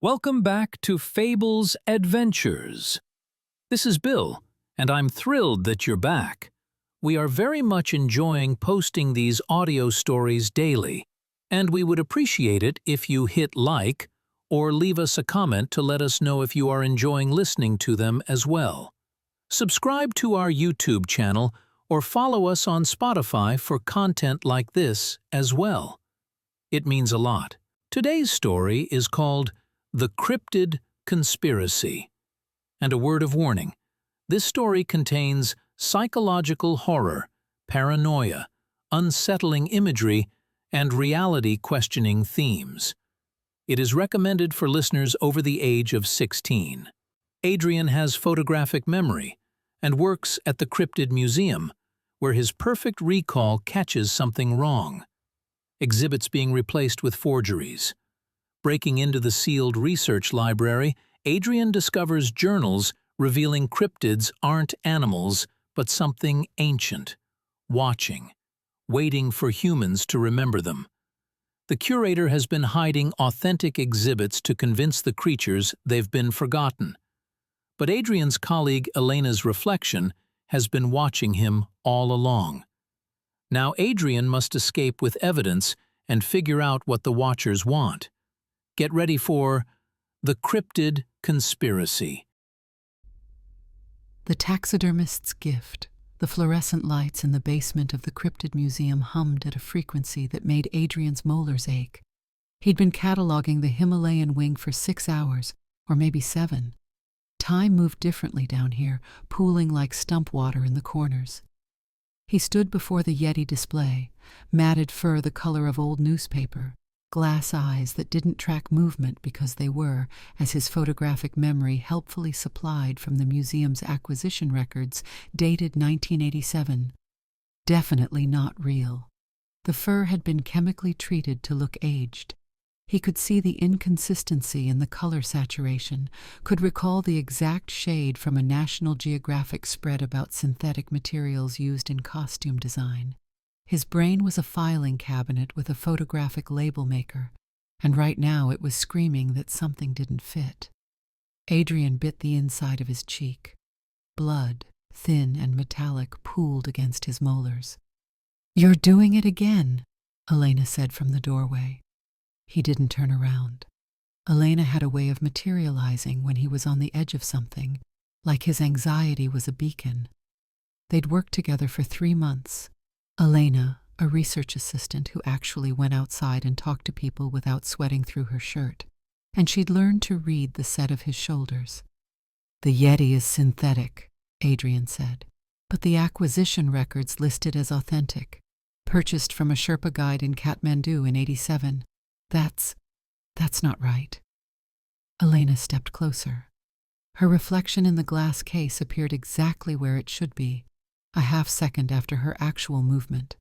Welcome back to Fables Adventures. This is Bill, and I'm thrilled that you're back. We are very much enjoying posting these audio stories daily, and we would appreciate it if you hit like or leave us a comment to let us know if you are enjoying listening to them as well. Subscribe to our YouTube channel or follow us on Spotify for content like this as well. It means a lot. Today's story is called The Cryptid Conspiracy. And a word of warning, this story contains psychological horror, paranoia, unsettling imagery, and reality-questioning themes. It is recommended for listeners over the age of 16. Adrian has photographic memory and works at the Cryptid Museum, where his perfect recall catches something wrong. Exhibits being replaced with forgeries. Breaking into the sealed research library, Adrian discovers journals revealing cryptids aren't animals, but something ancient, watching, waiting for humans to remember them. The curator has been hiding authentic exhibits to convince the creatures they've been forgotten. But Adrian's colleague Elena's reflection has been watching him all along. Now Adrian must escape with evidence and figure out what the Watchers want. Get ready for The Cryptid Conspiracy. The taxidermist's gift. The fluorescent lights in the basement of the Cryptid Museum hummed at a frequency that made Adrian's molars ache. He'd been cataloging the Himalayan wing for 6 hours, or maybe 7. Time moved differently down here, pooling like stump water in the corners. He stood before the Yeti display, matted fur the color of old newspaper, glass eyes that didn't track movement because they were, as his photographic memory helpfully supplied from the museum's acquisition records, dated 1987. Definitely not real. The fur had been chemically treated to look aged. He could see the inconsistency in the color saturation, could recall the exact shade from a National Geographic spread about synthetic materials used in costume design. His brain was a filing cabinet with a photographic label maker, and right now it was screaming that something didn't fit. Adrian bit the inside of his cheek. Blood, thin and metallic, pooled against his molars. "You're doing it again," Elena said from the doorway. He didn't turn around. Elena had a way of materializing when he was on the edge of something, like his anxiety was a beacon. They'd worked together for 3 months. Elena, a research assistant who actually went outside and talked to people without sweating through her shirt, and she'd learned to read the set of his shoulders. "The Yeti is synthetic," Adrian said, "but the acquisition records listed as authentic, purchased from a Sherpa guide in Kathmandu in '87. That's not right." Elena stepped closer. Her reflection in the glass case appeared exactly where it should be, a half-second after her actual movement.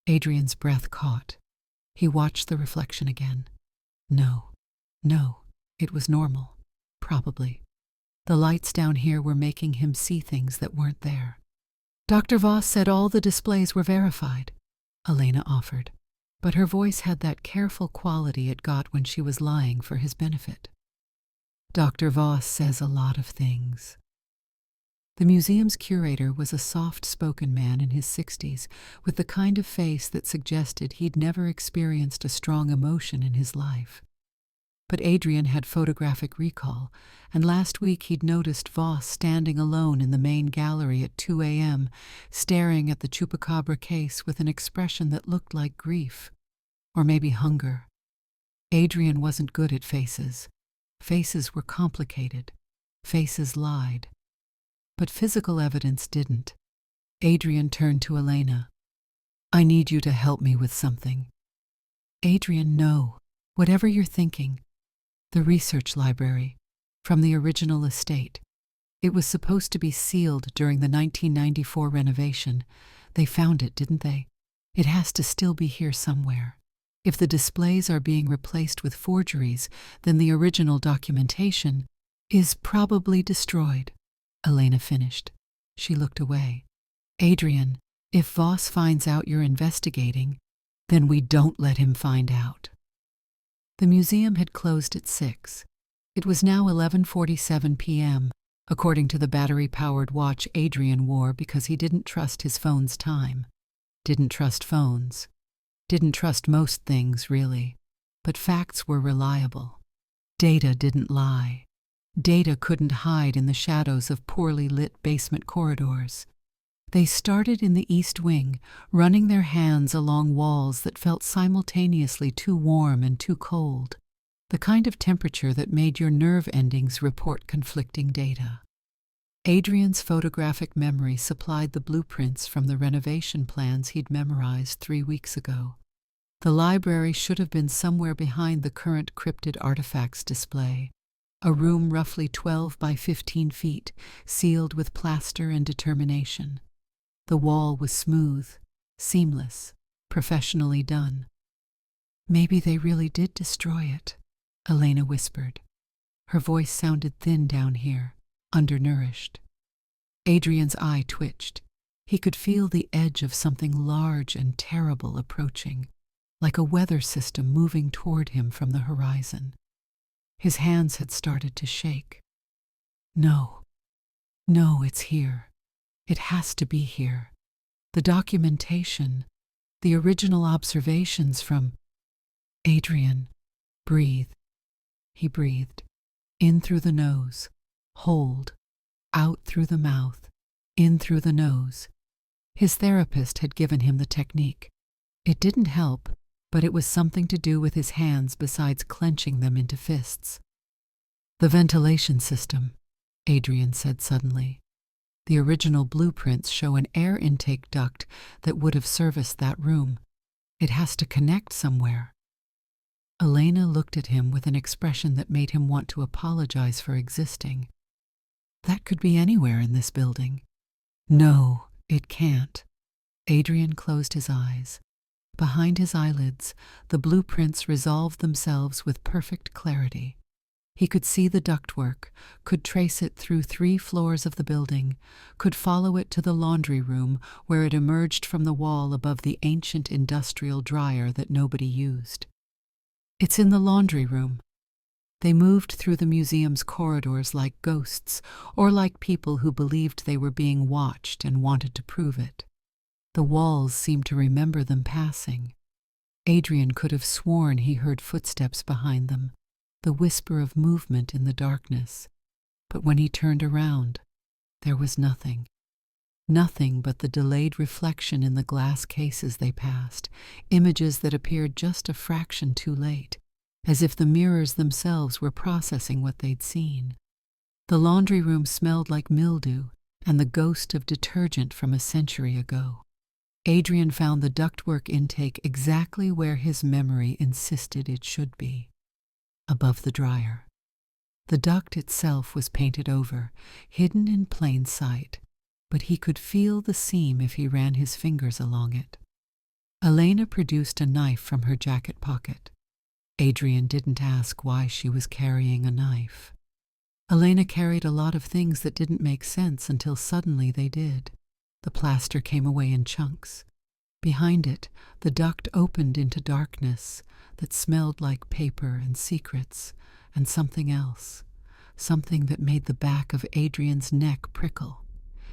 Adrian's breath caught. He watched the reflection again. No, it was normal. Probably. The lights down here were making him see things that weren't there. "Dr. Voss said all the displays were verified," Elena offered, but her voice had that careful quality it got when she was lying for his benefit. "Dr. Voss says a lot of things." The museum's curator was a soft-spoken man in his 60s, with the kind of face that suggested he'd never experienced a strong emotion in his life. But Adrian had photographic recall, and last week he'd noticed Voss standing alone in the main gallery at 2 a.m., staring at the chupacabra case with an expression that looked like grief, or maybe hunger. Adrian wasn't good at faces. Faces were complicated. Faces lied. But physical evidence didn't. Adrian turned to Elena. "I need you to help me with something." "Adrian, no. Whatever you're thinking. The research library, from the original estate. It was supposed to be sealed during the 1994 renovation. They found it, didn't they? It has to still be here somewhere. If the displays are being replaced with forgeries, then the original documentation is probably destroyed." Elena finished. She looked away. "Adrian, if Voss finds out you're investigating, then we don't let him find out." The museum had closed at 6, It was now 11:47 p.m., according to the battery-powered watch Adrian wore because he didn't trust his phone's time. Didn't trust phones. Didn't trust most things, really. But facts were reliable. Data didn't lie. Data couldn't hide in the shadows of poorly lit basement corridors. They started in the East Wing, running their hands along walls that felt simultaneously too warm and too cold, the kind of temperature that made your nerve endings report conflicting data. Adrian's photographic memory supplied the blueprints from the renovation plans he'd memorized 3 weeks ago. The library should have been somewhere behind the current cryptid artifacts display, a room roughly 12 by 15 feet, sealed with plaster and determination. The wall was smooth, seamless, professionally done. Maybe they really did destroy it, Elena whispered. Her voice sounded thin down here, undernourished. Adrian's eye twitched. He could feel the edge of something large and terrible approaching, like a weather system moving toward him from the horizon. His hands had started to shake. No, it's here. It has to be here. The documentation, the original observations from Adrian. Breathe. He breathed. In through the nose. Hold. Out through the mouth. In through the nose. His therapist had given him the technique. It didn't help, but it was something to do with his hands besides clenching them into fists. The ventilation system, Adrian said suddenly. The original blueprints show an air intake duct that would have serviced that room. It has to connect somewhere. Elena looked at him with an expression that made him want to apologize for existing. That could be anywhere in this building. No, it can't. Adrian closed his eyes. Behind his eyelids, the blueprints resolved themselves with perfect clarity. He could see the ductwork, could trace it through 3 floors of the building, could follow it to the laundry room where it emerged from the wall above the ancient industrial dryer that nobody used. It's in the laundry room. They moved through the museum's corridors like ghosts, or like people who believed they were being watched and wanted to prove it. The walls seemed to remember them passing. Adrian could have sworn he heard footsteps behind them, the whisper of movement in the darkness. But when he turned around, there was nothing. Nothing but the delayed reflection in the glass cases they passed, images that appeared just a fraction too late, as if the mirrors themselves were processing what they'd seen. The laundry room smelled like mildew and the ghost of detergent from a century ago. Adrian found the ductwork intake exactly where his memory insisted it should be, above the dryer. The duct itself was painted over, hidden in plain sight, but he could feel the seam if he ran his fingers along it. Elena produced a knife from her jacket pocket. Adrian didn't ask why she was carrying a knife. Elena carried a lot of things that didn't make sense until suddenly they did. The plaster came away in chunks. Behind it, the duct opened into darkness that smelled like paper and secrets and something else, something that made the back of Adrian's neck prickle.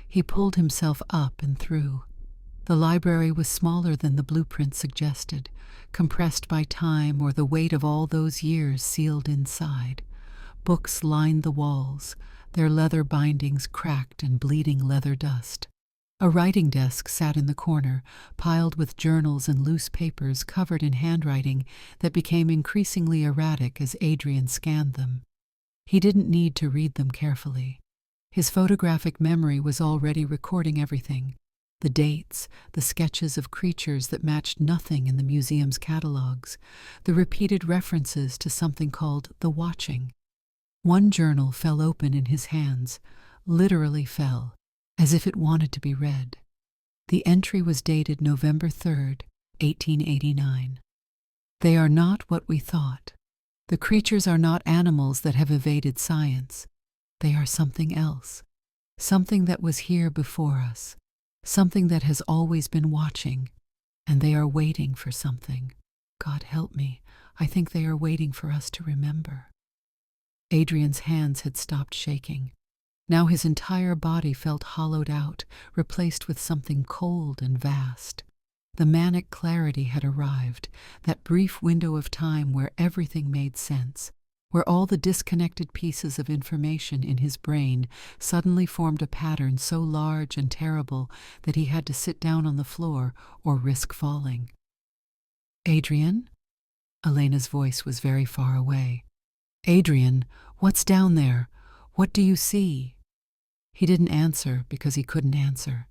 He pulled himself up and through. The library was smaller than the blueprint suggested, compressed by time or the weight of all those years sealed inside. Books lined the walls, their leather bindings cracked and bleeding leather dust. A writing desk sat in the corner, piled with journals and loose papers covered in handwriting that became increasingly erratic as Adrian scanned them. He didn't need to read them carefully. His photographic memory was already recording everything. The dates, the sketches of creatures that matched nothing in the museum's catalogs, the repeated references to something called the watching. One journal fell open in his hands, literally fell, as if it wanted to be read. The entry was dated November 3rd, 1889. They are not what we thought. The creatures are not animals that have evaded science. They are something else, something that was here before us, something that has always been watching, and they are waiting for something. God help me, I think they are waiting for us to remember. Adrian's hands had stopped shaking. Now his entire body felt hollowed out, replaced with something cold and vast. The manic clarity had arrived, that brief window of time where everything made sense, where all the disconnected pieces of information in his brain suddenly formed a pattern so large and terrible that he had to sit down on the floor or risk falling. "Adrian?" Elena's voice was very far away. "Adrian, what's down there? What do you see?" He didn't answer because he couldn't answer.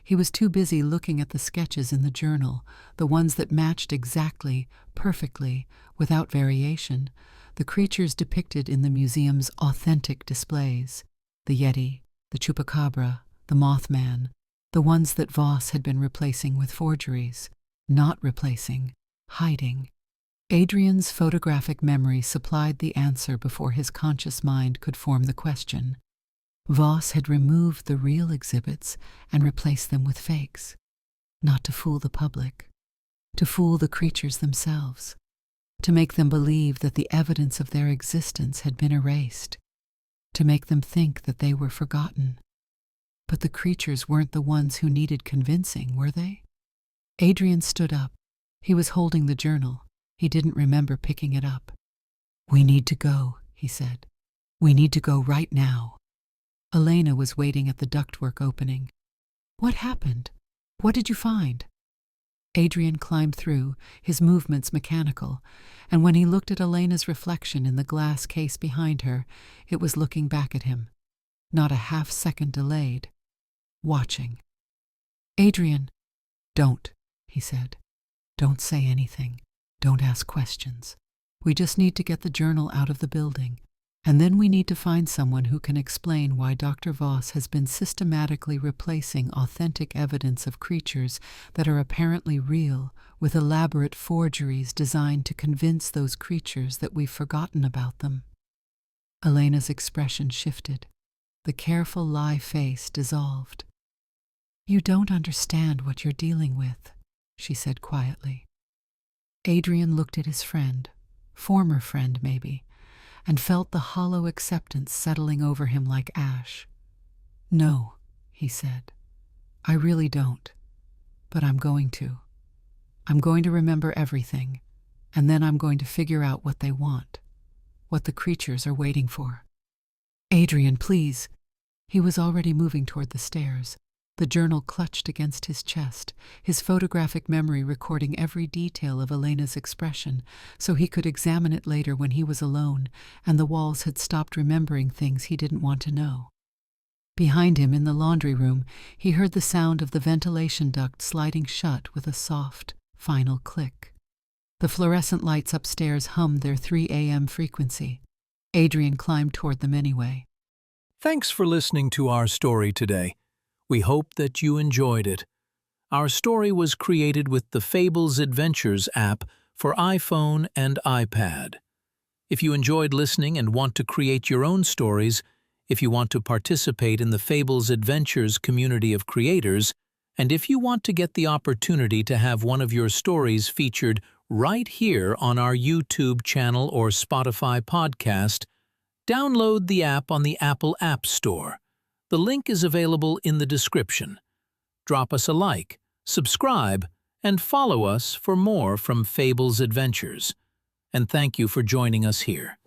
He was too busy looking at the sketches in the journal, the ones that matched exactly, perfectly, without variation, the creatures depicted in the museum's authentic displays: the Yeti, the chupacabra, the Mothman, the ones that Voss had been replacing with forgeries. Not replacing, hiding. Adrian's photographic memory supplied the answer before his conscious mind could form the question. Voss had removed the real exhibits and replaced them with fakes. Not to fool the public, to fool the creatures themselves, to make them believe that the evidence of their existence had been erased, to make them think that they were forgotten. But the creatures weren't the ones who needed convincing, were they? Adrian stood up. He was holding the journal. He didn't remember picking it up. "We need to go," he said. "We need to go right now." Elena was waiting at the ductwork opening. "What happened? What did you find?" Adrian climbed through, his movements mechanical, and when he looked at Elena's reflection in the glass case behind her, it was looking back at him, not a half-second delayed, watching. "Adrian, don't," he said. "Don't say anything. Don't ask questions. We just need to get the journal out of the building. And then we need to find someone who can explain why Dr. Voss has been systematically replacing authentic evidence of creatures that are apparently real with elaborate forgeries designed to convince those creatures that we've forgotten about them." Elena's expression shifted. The careful lie face dissolved. "You don't understand what you're dealing with," she said quietly. Adrian looked at his friend, former friend maybe, and felt the hollow acceptance settling over him like ash. "No," he said. "I really don't. But I'm going to. I'm going to remember everything, and then I'm going to figure out what they want, what the creatures are waiting for." "Adrian, please." He was already moving toward the stairs. The journal clutched against his chest, his photographic memory recording every detail of Elena's expression, so he could examine it later when he was alone, and the walls had stopped remembering things he didn't want to know. Behind him in the laundry room, he heard the sound of the ventilation duct sliding shut with a soft, final click. The fluorescent lights upstairs hummed their 3 a.m. frequency. Adrian climbed toward them anyway. Thanks for listening to our story today. We hope that you enjoyed it. Our story was created with the Fables Adventures app for iPhone and iPad. If you enjoyed listening and want to create your own stories, if you want to participate in the Fables Adventures community of creators, and if you want to get the opportunity to have one of your stories featured right here on our YouTube channel or Spotify podcast, download the app on the Apple App Store. The link is available in the description. Drop us a like, subscribe, and follow us for more from Fables Adventures. And thank you for joining us here.